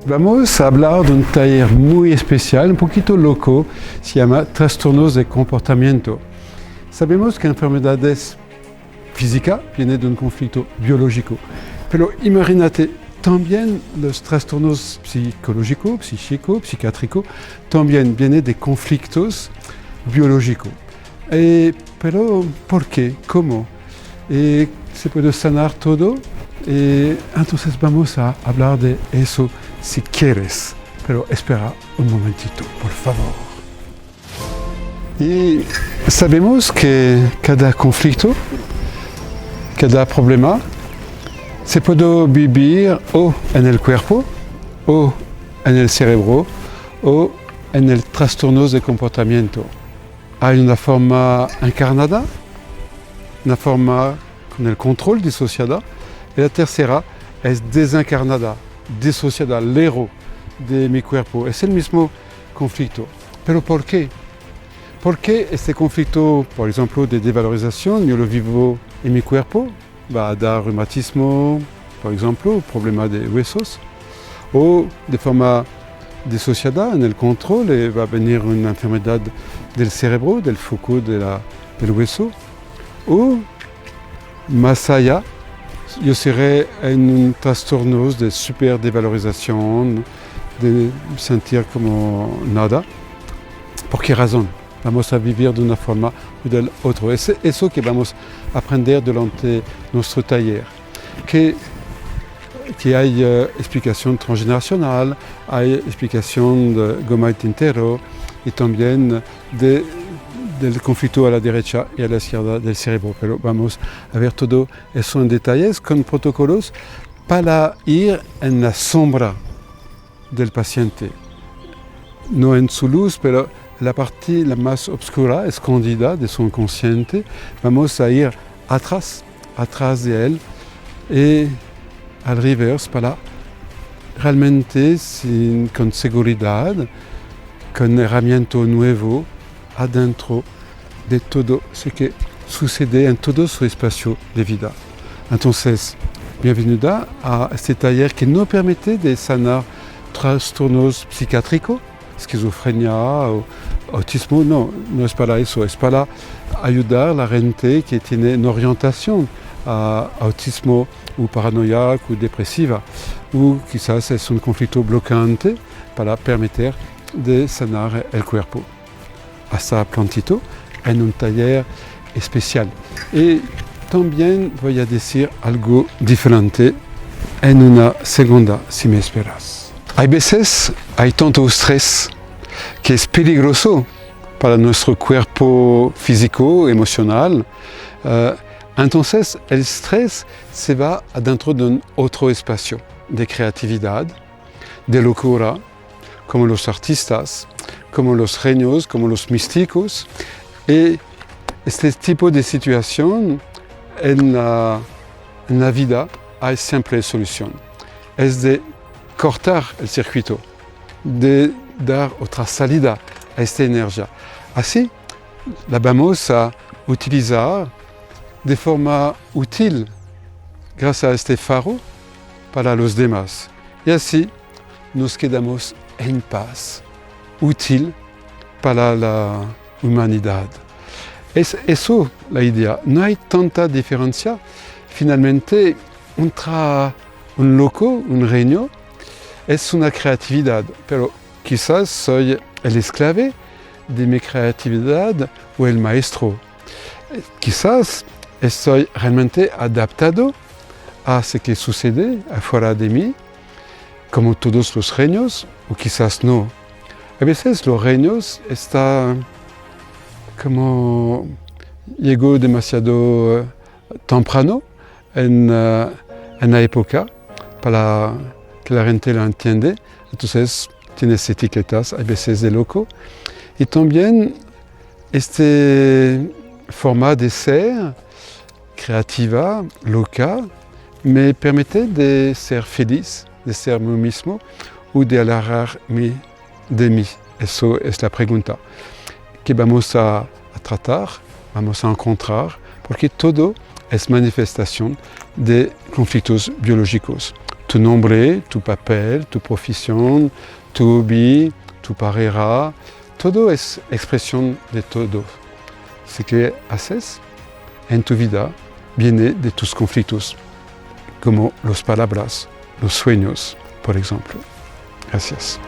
Vamos a hablar de un taller muy especial, un poquito loco, se llama Trastornos de Comportamiento. Sabemos que enfermedades físicas vienen de un conflicto biológico, pero imagínate, también los trastornos psicológicos, psíquicos, psiquiátricos, también vienen de conflictos biológicos. Pero, ¿por qué? ¿Cómo? ¿Se puede sanar todo? Entonces vamos a hablar de eso si quieres, pero espera un momentito, por favor. Y sabemos que cada conflicto, cada problema, se puede vivir o en el cuerpo, o en el cerebro, o en el trastornos de comportamiento. Hay una forma encarnada, una forma con el control disociada, y la tercera es desencarnada, disociada, lejos de mi cuerpo. Es el mismo conflicto. ¿Pero por qué? ¿Por qué este conflicto, por ejemplo, de devalorización, yo lo vivo en mi cuerpo? Va a dar reumatismo, por ejemplo, problema de huesos, o de forma disociada en el control, va a venir una enfermedad del cerebro, del foco del hueso, o más allá, yo seré en un trastorno de superdevalorización, de sentir como nada. ¿Por qué razón? Vamos a vivir de una forma o de otra. Es eso que vamos a aprender durante nuestro taller. Que hay explicación transgeneracional, hay explicación de Gomait entero y también del conflicto a la derecha y a la izquierda del cerebro. Pero vamos a ver todo eso en detalles con protocolos para ir en la sombra del paciente. No en su luz, pero la parte la más oscura, escondida de su inconsciente, vamos a ir atrás de él y al revés para realmente con seguridad, con herramienta nuevo, adentro de todo ce que sucede en todo su espacio de vida. Entonces, bienvenida a este taller que nos permite de sanar trastornos psiquiátricos, esquizofrenia o autismo. No es para eso, es para ayudar a la gente que tiene una orientación a autismo o paranoia o depresiva, o quizás es un conflicto bloqueante para permitir de sanar el cuerpo. Hasta prontito en un taller especial. Y también voy a decir algo diferente en una segunda, si me esperas. Hay veces, hay tanto estrés que es peligroso para nuestro cuerpo físico, emocional. Entonces, el estrés se va adentro de un otro espacio de creatividad, de locura, como los artistas, como los genios, como los místicos. Y este tipo de situación en la vida hay siempre solución. Es de cortar el circuito, de dar otra salida a esta energía. Así la vamos a utilizar de forma útil gracias a este faro para los demás. Y así nos quedamos en paz, útil para la humanidad. Es eso la idea. No hay tanta diferencia. Finalmente, un loco, un genio, es una creatividad, pero quizás soy el esclavo de mi creatividad o el maestro. Quizás estoy realmente adaptado a lo que sucede afuera de mí, como todos los genios, o quizás no. A veces los genios están como llegó demasiado temprano en la época para que la gente lo entiende. Entonces tienes etiquetas a veces de loco. Y también esta forma de ser creativa, loca, me permite de ser feliz, de ser mí mismo o de alejarme de mí. Eso es la pregunta que vamos a tratar, vamos a encontrar, porque todo es manifestación de conflictos biológicos. tu nombre, tu papel, tu profesión, tu hobby, tu carrera, todo es expresión de todo. Ce que haces en tu vida viene de tus conflictos, como las palabras, los sueños, por ejemplo. Gracias.